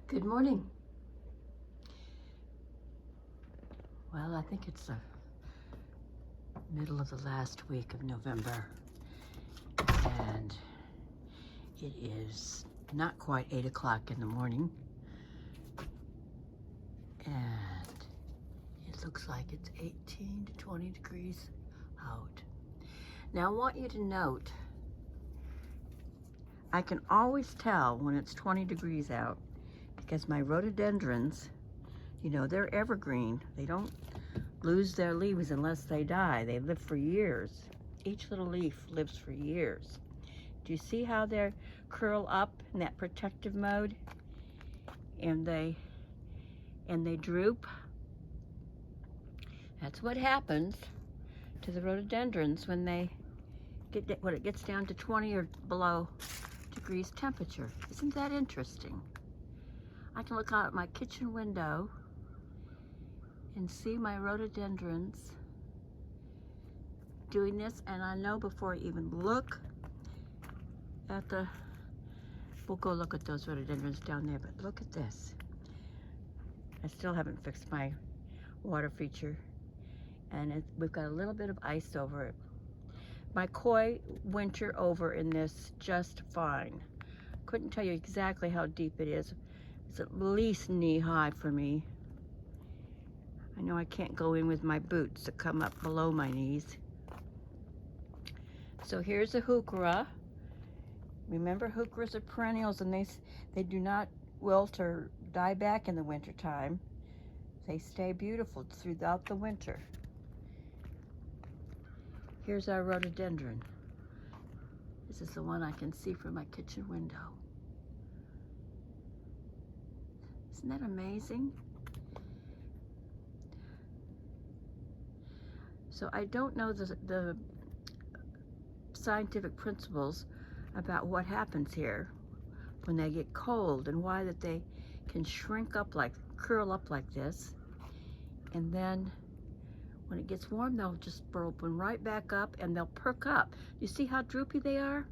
Good morning. Well, I think it's the middle of the last week of November, and it is not quite 8 o'clock in the morning, and it looks like it's 18 to 20 degrees out. Now I want you to note, I can always tell when it's 20 degrees out because my rhododendrons, you know, they're evergreen. They don't lose their leaves unless they die. They live for years. Each little leaf lives for years. Do you see how they curl up in that protective mode? And they droop? That's what happens to the rhododendrons when it gets down to 20 or below degrees temperature. Isn't that interesting? I can look out at my kitchen window and see my rhododendrons doing this, and I know before I even look at we'll go look at those rhododendrons down there, but look at this. I still haven't fixed my water feature, and we've got a little bit of ice over it. My koi winter over in this just fine. Couldn't tell you exactly how deep it is. It's at least knee high for me. I know I can't go in with my boots that come up below my knees. So here's a heuchera. Remember, heucheras are perennials, and they do not wilt or die back in the winter time. They stay beautiful throughout the winter. Here's our rhododendron. This is the one I can see from my kitchen window. Isn't that amazing? So I don't know the scientific principles about what happens here when they get cold and why that they can shrink up, curl up like this, and then when it gets warm they'll just open right back up and they'll perk up. You see how droopy they are?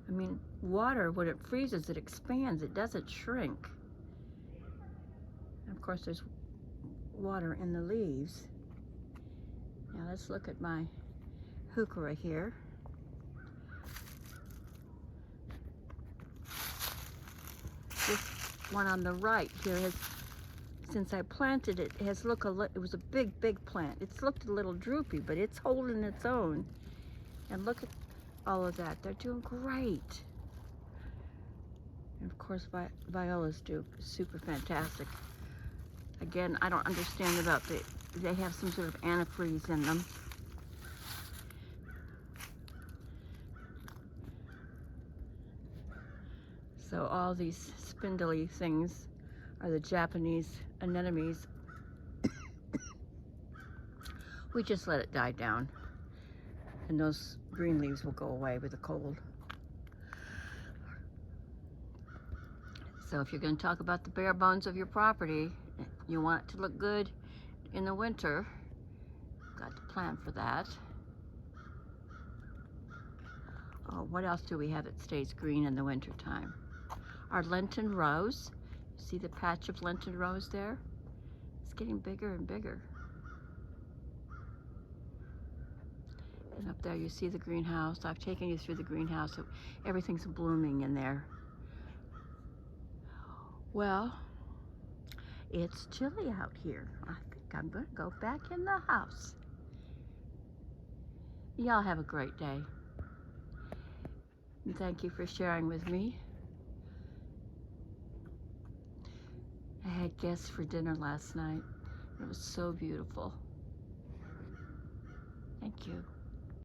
I mean, water, when it freezes, it expands, it doesn't shrink. And of course there's water in the leaves. Now let's look at my heuchera here. This one on the right here has, since I planted it, it was a big plant. It's looked a little droopy, but it's holding its own. And look at all of that. They're doing great. And of course, violas do super fantastic. Again, I don't understand about they have some sort of antifreeze in them. So all these spindly things are the Japanese anemones. We just let it die down, and those green leaves will go away with the cold. So if you're going to talk about the bare bones of your property, you want it to look good in the winter, got to plan for that. Oh, what else do we have that stays green in the winter time? Our Lenten rose. See the patch of Lenten rose there? It's getting bigger and bigger. And up there you see the greenhouse. I've taken you through the greenhouse. So everything's blooming in there. Well, it's chilly out here. I think I'm going to go back in the house. Y'all have a great day. And thank you for sharing with me. I had guests for dinner last night. It was so beautiful. Thank you.